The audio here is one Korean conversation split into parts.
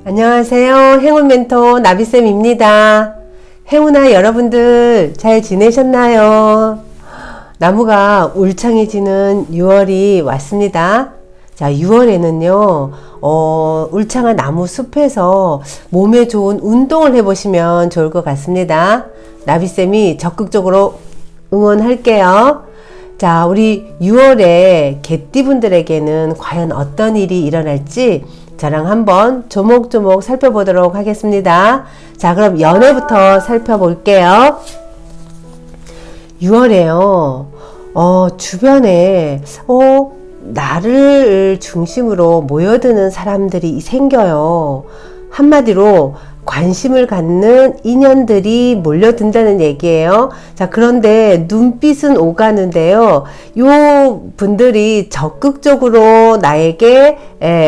안녕하세요. 행운 멘토 나비쌤입니다. 행운아 여러분들 잘 지내셨나요? 나무가 울창해지는 6월이 왔습니다. 자, 6월에는요, 울창한 나무 숲에서 몸에 좋은 운동을 해보시면 좋을 것 같습니다. 나비쌤이 적극적으로 응원할게요. 자, 우리 6월에 개띠분들에게는 과연 어떤 일이 일어날지 저랑 한번 조목조목 살펴보도록 하겠습니다. 자, 그럼 연애부터 살펴볼게요. 6월에요. 주변에 나를 중심으로 모여드는 사람들이 생겨요. 한마디로 관심을 갖는 인연들이 몰려든다는 얘기예요. 자, 그런데 눈빛은 오가는데요. 요 분들이 적극적으로 나에게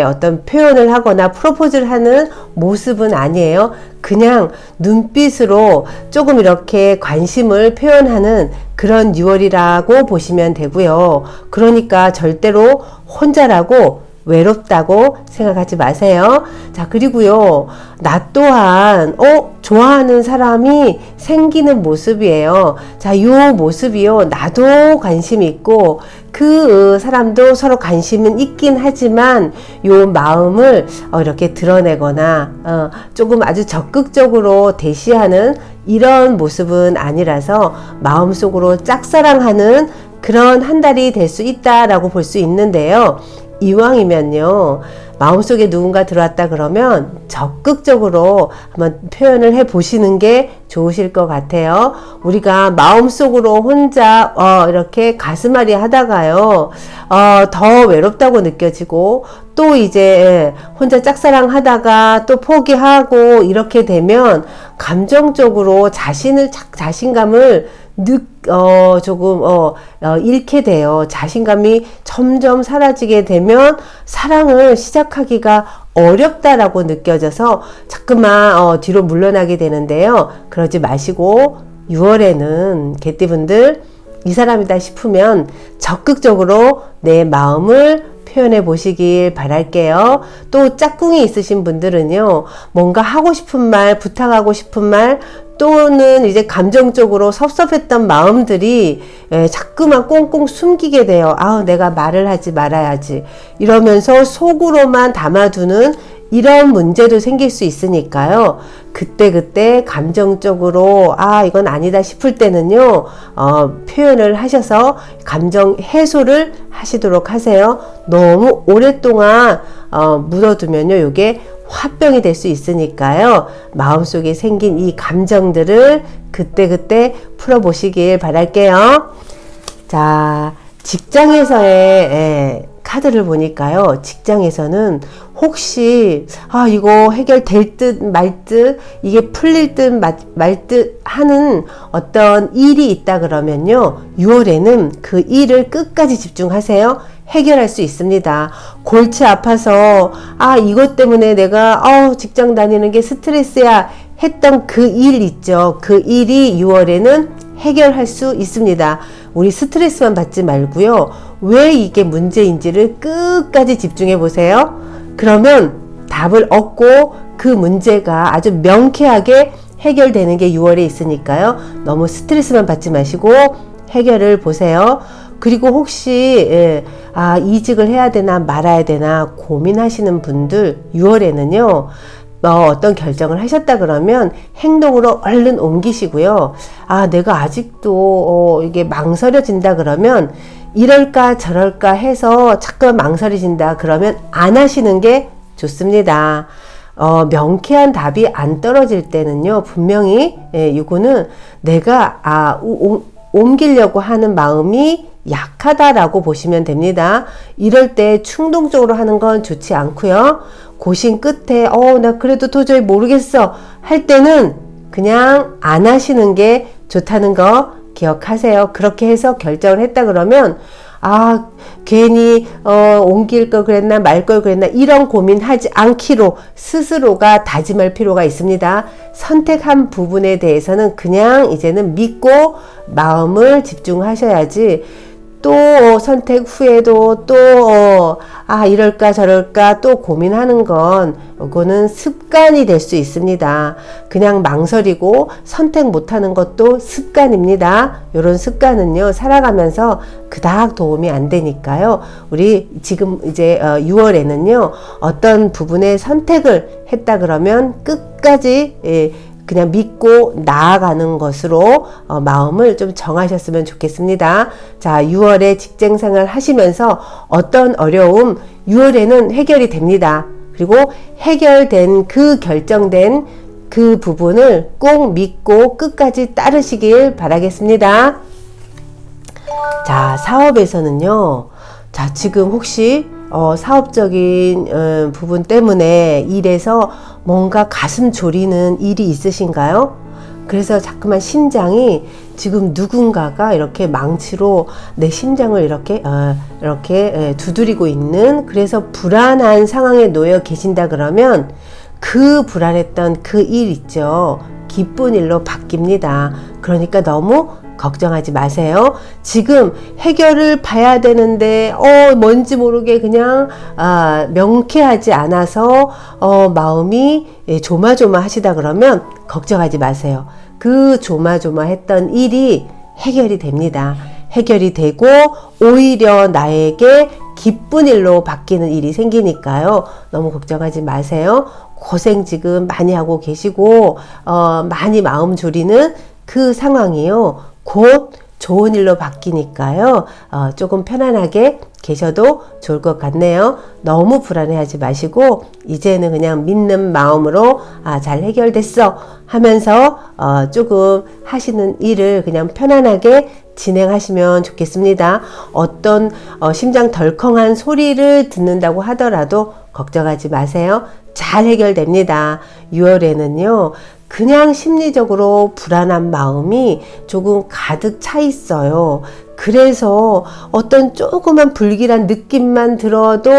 어떤 표현을 하거나 프로포즈를 하는 모습은 아니에요. 그냥 눈빛으로 조금 이렇게 관심을 표현하는 그런 6월이라고 보시면 되고요. 그러니까 절대로 혼자라고 외롭다고 생각하지 마세요. 자, 그리고요, 나 또한 좋아하는 사람이 생기는 모습이에요. 자, 요 모습이요, 나도 관심 있고 그 사람도 서로 관심은 있긴 하지만 요 마음을 이렇게 드러내거나 조금 아주 적극적으로 대시하는 이런 모습은 아니라서 마음속으로 짝사랑하는 그런 한 달이 될 수 있다라고 볼 수 있는데요. 이왕이면요, 마음속에 누군가 들어왔다 그러면 적극적으로 한번 표현을 해 보시는 게 좋으실 것 같아요. 우리가 마음속으로 혼자 이렇게 가슴앓이 하다가요, 더 외롭다고 느껴지고 또 이제 혼자 짝사랑 하다가 또 포기하고 이렇게 되면 감정적으로 자신감을 조금 잃게 돼요. 자신감이 점점 사라지게 되면 사랑을 시작하기가 어렵다라고 느껴져서 자꾸만 뒤로 물러나게 되는데요. 그러지 마시고 6월에는 개띠분들 이 사람이다 싶으면 적극적으로 내 마음을 표현해 보시길 바랄게요. 또 짝꿍이 있으신 분들은요, 뭔가 하고 싶은 말, 부탁하고 싶은 말, 또는 이제 감정적으로 섭섭했던 마음들이 자꾸만 꽁꽁 숨기게 돼요. 내가 말을 하지 말아야지 이러면서 속으로만 담아두는 이런 문제도 생길 수 있으니까요. 그때 감정적으로 이건 아니다 싶을 때는요, 표현을 하셔서 감정 해소를 하시도록 하세요. 너무 오랫동안 묻어두면요, 요게 화병이 될 수 있으니까요. 마음속에 생긴 이 감정들을 그때 풀어보시길 바랄게요. 자, 직장에서의 카드를 보니까요, 직장에서는 혹시 이거 해결될 듯 말 듯, 이게 풀릴 듯 말 듯 하는 어떤 일이 있다 그러면요, 6월에는 그 일을 끝까지 집중하세요. 해결할 수 있습니다. 골치 아파서 이것 때문에 내가 직장 다니는 게 스트레스야 했던 그 일 있죠. 그 일이 6월에는 해결할 수 있습니다. 우리 스트레스만 받지 말고요, 왜 이게 문제인지를 끝까지 집중해 보세요. 그러면 답을 얻고 그 문제가 아주 명쾌하게 해결되는 게 6월에 있으니까요. 너무 스트레스만 받지 마시고 해결을 보세요. 그리고 혹시 이직을 해야 되나 말아야 되나 고민하시는 분들 6월에는요, 어떤 결정을 하셨다 그러면 행동으로 얼른 옮기시고요. 내가 아직도 이게 망설여진다 그러면 이럴까 저럴까 해서 자꾸 망설여진다 그러면 안 하시는 게 좋습니다. 명쾌한 답이 안 떨어질 때는요, 분명히 이거는 내가 옮기려고 하는 마음이 약하다라고 보시면 됩니다. 이럴 때 충동적으로 하는 건 좋지 않고요. 고심 끝에 나 그래도 도저히 모르겠어 할 때는 그냥 안 하시는 게 좋다는 거 기억하세요. 그렇게 해서 결정을 했다 그러면 괜히 옮길 걸 그랬나 말 걸 그랬나 이런 고민하지 않기로 스스로가 다짐할 필요가 있습니다. 선택한 부분에 대해서는 그냥 이제는 믿고 마음을 집중하셔야지 또 선택 후에도 또 이럴까 저럴까 또 고민하는 건 이거는 습관이 될 수 있습니다. 그냥 망설이고 선택 못하는 것도 습관입니다. 이런 습관은요 살아가면서 그닥 도움이 안 되니까요. 우리 지금 이제 6월에는요 어떤 부분에 선택을 했다 그러면 끝까지 그냥 믿고 나아가는 것으로 마음을 좀 정하셨으면 좋겠습니다. 자, 6월에 직장생활 하시면서 어떤 어려움 6월에는 해결이 됩니다. 그리고 해결된 그 결정된 그 부분을 꼭 믿고 끝까지 따르시길 바라겠습니다. 자, 사업에서는요. 자, 지금 혹시 사업적인 부분 때문에 일에서 뭔가 가슴 졸이는 일이 있으신가요? 그래서 자꾸만 심장이 지금 누군가가 이렇게 망치로 내 심장을 이렇게 두드리고 있는 그래서 불안한 상황에 놓여 계신다 그러면 그 불안했던 그 일 있죠. 기쁜 일로 바뀝니다. 그러니까 너무 걱정하지 마세요. 지금 해결을 봐야 되는데 뭔지 모르게 그냥 명쾌하지 않아서 마음이 조마조마하시다 그러면 걱정하지 마세요. 그 조마조마했던 일이 해결이 됩니다. 해결이 되고 오히려 나에게 기쁜 일로 바뀌는 일이 생기니까요. 너무 걱정하지 마세요. 고생 지금 많이 하고 계시고 많이 마음 졸이는 그 상황이요. 곧 좋은 일로 바뀌니까요. 조금 편안하게 계셔도 좋을 것 같네요. 너무 불안해하지 마시고 이제는 그냥 믿는 마음으로 잘 해결됐어 하면서 조금 하시는 일을 그냥 편안하게 진행하시면 좋겠습니다. 어떤 심장 덜컹한 소리를 듣는다고 하더라도 걱정하지 마세요. 잘 해결됩니다. 6월에는요. 그냥 심리적으로 불안한 마음이 조금 가득 차 있어요. 그래서 어떤 조그만 불길한 느낌만 들어도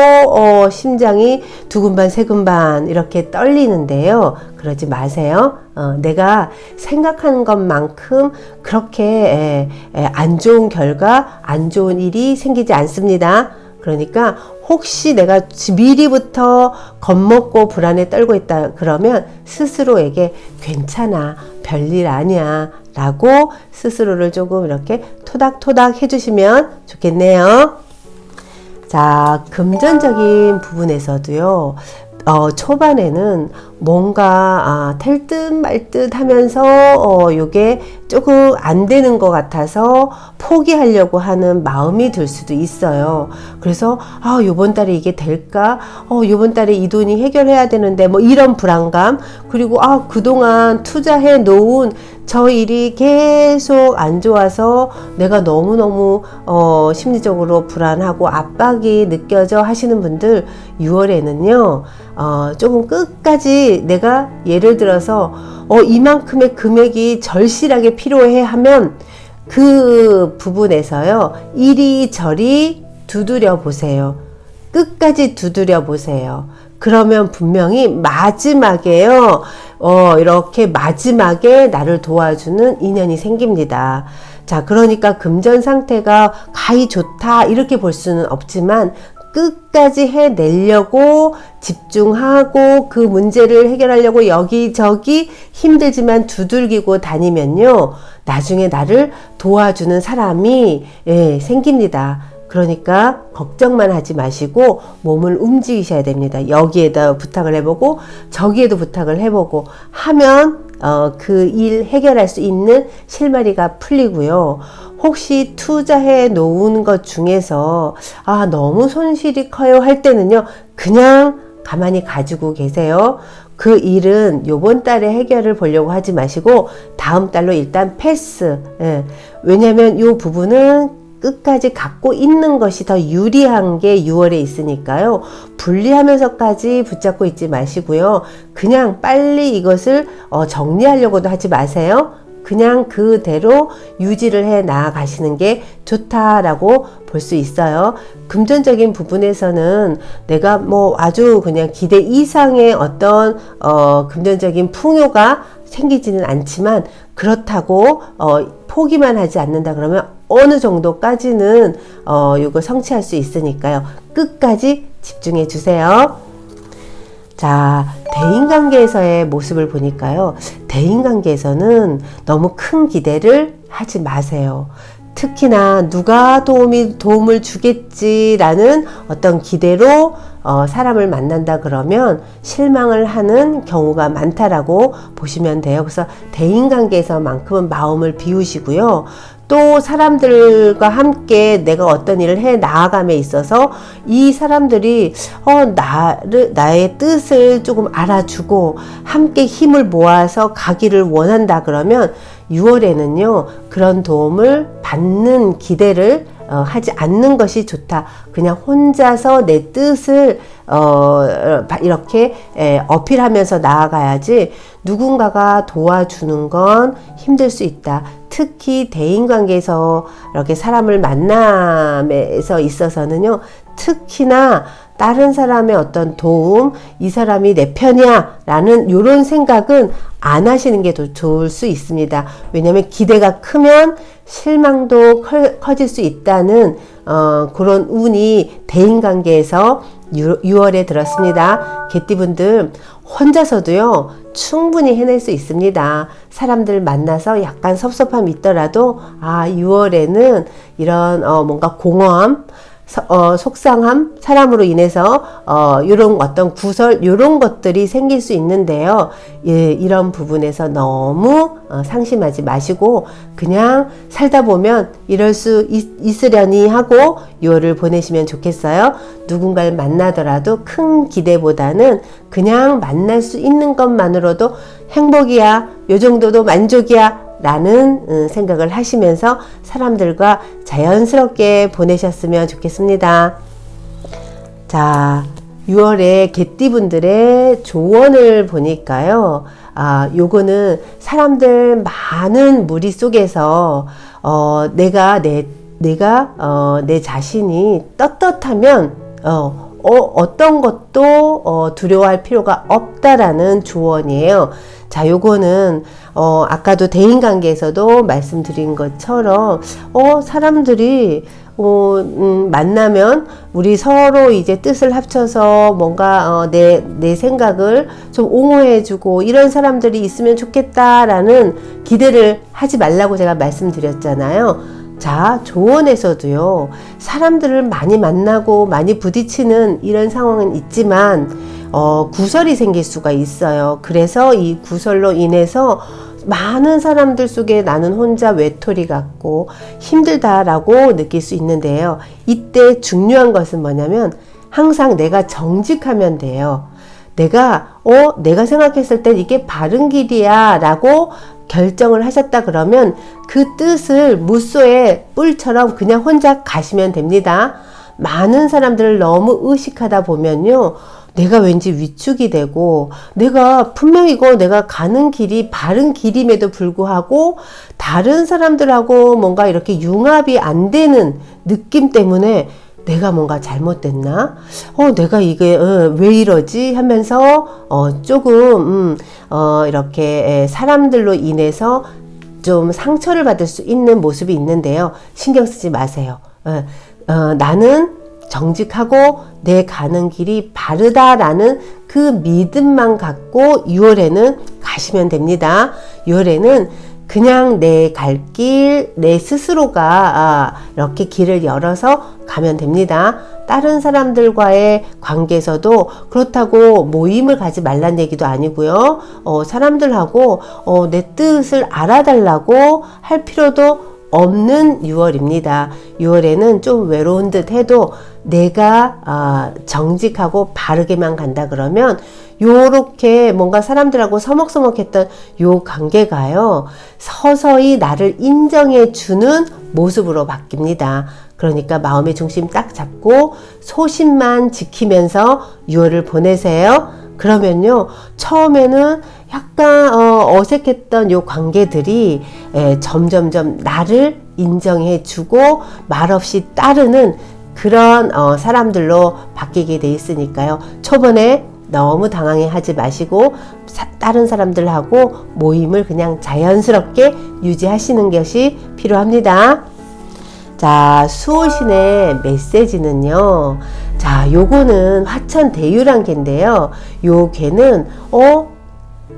심장이 두근반 세근반 이렇게 떨리는데요. 그러지 마세요. 내가 생각하는 것만큼 그렇게 안 좋은 결과, 안 좋은 일이 생기지 않습니다. 그러니까 혹시 내가 미리부터 겁먹고 불안에 떨고 있다 그러면 스스로에게 괜찮아, 별일 아니야 라고 스스로를 조금 이렇게 토닥토닥 해주시면 좋겠네요. 자, 금전적인 부분에서도요. 초반에는 뭔가 될 듯 말 듯 하면서 요게 조금 안 되는 것 같아서 포기하려고 하는 마음이 들 수도 있어요. 그래서 요번 달에 이게 될까? 요번 달에 이 돈이 해결해야 되는데 뭐 이런 불안감, 그리고 그동안 투자해 놓은 저 일이 계속 안 좋아서 내가 너무너무 심리적으로 불안하고 압박이 느껴져 하시는 분들 6월에는요 조금 끝까지 내가 예를 들어서 이만큼의 금액이 절실하게 필요해 하면 그 부분에서요 이리저리 두드려 보세요. 끝까지 두드려 보세요. 그러면 분명히 마지막에요 이렇게 마지막에 나를 도와주는 인연이 생깁니다. 자, 그러니까 금전 상태가 가히 좋다 이렇게 볼 수는 없지만 끝까지 해내려고 집중하고 그 문제를 해결하려고 여기저기 힘들지만 두들기고 다니면요 나중에 나를 도와주는 사람이 생깁니다. 그러니까 걱정만 하지 마시고 몸을 움직이셔야 됩니다. 여기에다 부탁을 해보고 저기에도 부탁을 해보고 하면 그 일 해결할 수 있는 실마리가 풀리고요. 혹시 투자해 놓은 것 중에서 너무 손실이 커요 할 때는요 그냥 가만히 가지고 계세요. 그 일은 요번 달에 해결을 보려고 하지 마시고 다음 달로 일단 패스. 왜냐하면 요 부분은 끝까지 갖고 있는 것이 더 유리한 게 6월에 있으니까요. 분리하면서까지 붙잡고 있지 마시고요. 그냥 빨리 이것을 정리하려고도 하지 마세요. 그냥 그대로 유지를 해 나아가시는 게 좋다라고 볼 수 있어요. 금전적인 부분에서는 내가 뭐 아주 그냥 기대 이상의 어떤 금전적인 풍요가 생기지는 않지만, 그렇다고 포기만 하지 않는다 그러면 어느 정도까지는 이거 성취할 수 있으니까요. 끝까지 집중해 주세요. 자, 대인관계에서의 모습을 보니까요. 대인관계에서는 너무 큰 기대를 하지 마세요. 특히나 누가 도움을 주겠지라는 어떤 기대로 사람을 만난다 그러면 실망을 하는 경우가 많다라고 보시면 돼요. 그래서 대인관계에서만큼은 마음을 비우시고요. 또 사람들과 함께 내가 어떤 일을 해 나아감에 있어서 이 사람들이 나의 뜻을 조금 알아주고 함께 힘을 모아서 가기를 원한다 그러면 6월에는요 그런 도움을 받는 기대를 하지 않는 것이 좋다. 그냥 혼자서 내 뜻을 이렇게 어필하면서 나아가야지, 누군가가 도와주는 건 힘들 수 있다. 특히 대인관계에서 이렇게 사람을 만남에서 있어서는요, 특히나 다른 사람의 어떤 도움, 이 사람이 내 편이야 라는 이런 생각은 안 하시는 게 더 좋을 수 있습니다. 왜냐하면 기대가 크면 실망도 커질 수 있다는 그런 운이 대인관계에서 6월에 들었습니다. 개띠분들 혼자서도요 충분히 해낼 수 있습니다. 사람들 만나서 약간 섭섭함이 있더라도 6월에는 이런 뭔가 공허함, 속상함, 사람으로 인해서 이런 어떤 구설, 이런 것들이 생길 수 있는데요. 예, 이런 부분에서 너무 상심하지 마시고 그냥 살다 보면 이럴 수 있으려니 하고 6월을 보내시면 좋겠어요. 누군가를 만나더라도 큰 기대보다는 그냥 만날 수 있는 것만으로도 행복이야, 요 정도도 만족이야 라는 생각을 하시면서 사람들과 자연스럽게 보내셨으면 좋겠습니다. 자, 6월에 개띠분들의 조언을 보니까요. 요거는 사람들 많은 무리 속에서 내가 내 자신이 떳떳하면 어떤 것도 두려워할 필요가 없다라는 조언이에요. 자, 요거는 아까도 대인관계에서도 말씀드린 것처럼 사람들이 만나면 우리 서로 이제 뜻을 합쳐서 뭔가 내 생각을 좀 옹호해주고 이런 사람들이 있으면 좋겠다라는 기대를 하지 말라고 제가 말씀드렸잖아요. 자, 조언에서도요 사람들을 많이 만나고 많이 부딪히는 이런 상황은 있지만 구설이 생길 수가 있어요. 그래서 이 구설로 인해서 많은 사람들 속에 나는 혼자 외톨이 같고 힘들다라고 느낄 수 있는데요. 이때 중요한 것은 뭐냐면 항상 내가 정직하면 돼요. 내가 생각했을 때 이게 바른 길이야 라고 결정을 하셨다 그러면 그 뜻을 무소의 뿔처럼 그냥 혼자 가시면 됩니다. 많은 사람들을 너무 의식하다 보면요 내가 왠지 위축이 되고 내가 분명히 내가 가는 길이 바른 길임에도 불구하고 다른 사람들하고 뭔가 이렇게 융합이 안 되는 느낌 때문에 내가 뭔가 잘못됐나? 내가 이게 왜 이러지? 하면서 조금 이렇게 사람들로 인해서 좀 상처를 받을 수 있는 모습이 있는데요. 신경 쓰지 마세요. 나는 정직하고 내 가는 길이 바르다라는 그 믿음만 갖고 6월에는 가시면 됩니다. 6월에는 그냥 내 갈 길, 내 스스로가 이렇게 길을 열어서 가면 됩니다. 다른 사람들과의 관계에서도 그렇다고 모임을 가지 말란 얘기도 아니고요. 사람들하고 내 뜻을 알아달라고 할 필요도 없는 6월입니다. 6월에는 좀 외로운 듯 해도 내가 정직하고 바르게만 간다 그러면 요렇게 뭔가 사람들하고 서먹서먹했던 요 관계가요 서서히 나를 인정해 주는 모습으로 바뀝니다. 그러니까 마음의 중심 딱 잡고 소신만 지키면서 6월을 보내세요. 그러면요, 처음에는 약간 어색했던 요 관계들이 점점점 나를 인정해주고 말없이 따르는 그런 사람들로 바뀌게 돼 있으니까요. 초반에 너무 당황해 하지 마시고 다른 사람들하고 모임을 그냥 자연스럽게 유지하시는 것이 필요합니다. 자, 수호신의 메시지는요. 자, 요거는 화천대유란 개인데요. 요 개는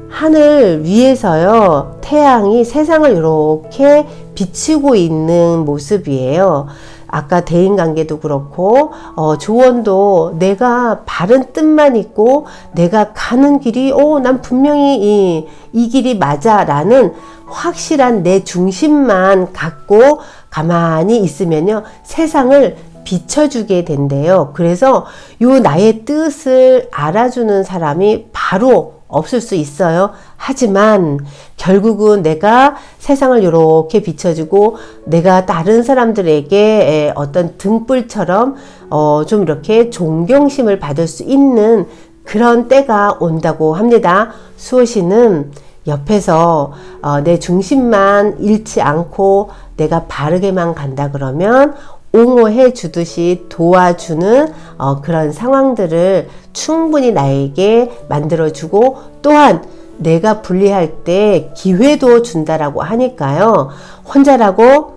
하늘 위에서요, 태양이 세상을 이렇게 비추고 있는 모습이에요. 아까 대인관계도 그렇고 조언도 내가 바른 뜻만 있고 내가 가는 길이 난 분명히 이 길이 맞아 라는 확실한 내 중심만 갖고 가만히 있으면요, 세상을 비춰주게 된대요. 그래서 요 나의 뜻을 알아주는 사람이 바로 없을 수 있어요. 하지만 결국은 내가 세상을 이렇게 비춰주고 내가 다른 사람들에게 어떤 등불처럼 좀 이렇게 존경심을 받을 수 있는 그런 때가 온다고 합니다. 수호신은 옆에서 내 중심만 잃지 않고 내가 바르게만 간다 그러면 옹호해 주듯이 도와주는 그런 상황들을 충분히 나에게 만들어주고, 또한 내가 분리할 때 기회도 준다라고 하니까요. 혼자라고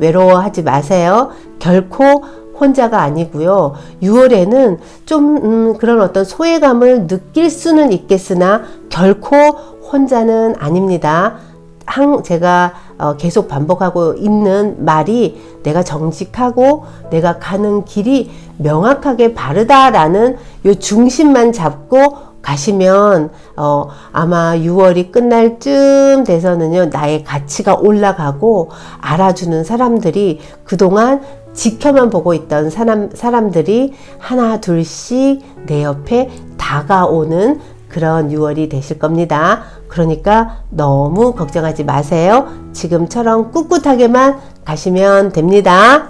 외로워하지 마세요. 결코 혼자가 아니고요. 6월에는 좀 그런 어떤 소외감을 느낄 수는 있겠으나 결코 혼자는 아닙니다. 제가 계속 반복하고 있는 말이, 내가 정직하고 내가 가는 길이 명확하게 바르다라는 요 중심만 잡고 가시면 아마 6월이 끝날 쯤 돼서는요, 나의 가치가 올라가고 알아주는 사람들이, 그동안 지켜만 보고 있던 사람들이 하나 둘씩 내 옆에 다가오는 그런 6월이 되실 겁니다. 그러니까 너무 걱정하지 마세요. 지금처럼 꿋꿋하게만 가시면 됩니다.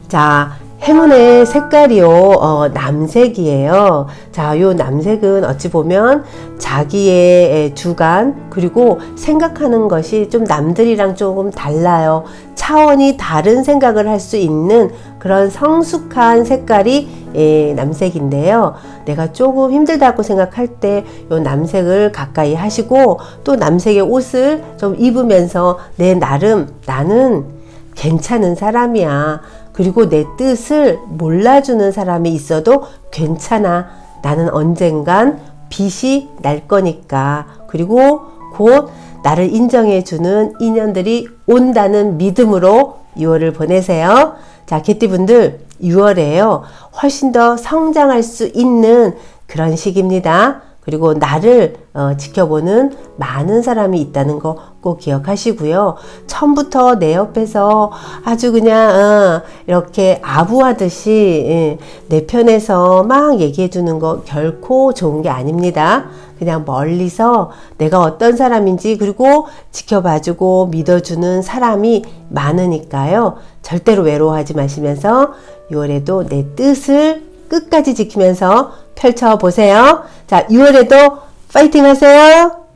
자, 행운의 색깔이요, 남색이에요. 자, 요 남색은 어찌 보면 자기의 주관, 그리고 생각하는 것이 좀 남들이랑 조금 달라요. 차원이 다른 생각을 할 수 있는 그런 성숙한 색깔이 남색인데요. 내가 조금 힘들다고 생각할 때 요 남색을 가까이 하시고, 또 남색의 옷을 좀 입으면서 내 나름 나는 괜찮은 사람이야, 그리고 내 뜻을 몰라주는 사람이 있어도 괜찮아, 나는 언젠간 빛이 날 거니까, 그리고 곧 나를 인정해주는 인연들이 온다는 믿음으로 6월을 보내세요. 자, 개띠분들 6월에요, 훨씬 더 성장할 수 있는 그런 시기입니다. 그리고 나를 지켜보는 많은 사람이 있다는 거 꼭 기억하시고요. 처음부터 내 옆에서 아주 그냥 이렇게 아부하듯이 내 편에서 막 얘기해 주는 거 결코 좋은 게 아닙니다. 그냥 멀리서 내가 어떤 사람인지, 그리고 지켜봐주고 믿어주는 사람이 많으니까요. 절대로 외로워하지 마시면서 6월에도 내 뜻을 끝까지 지키면서 펼쳐보세요. 자, 6월에도 파이팅 하세요.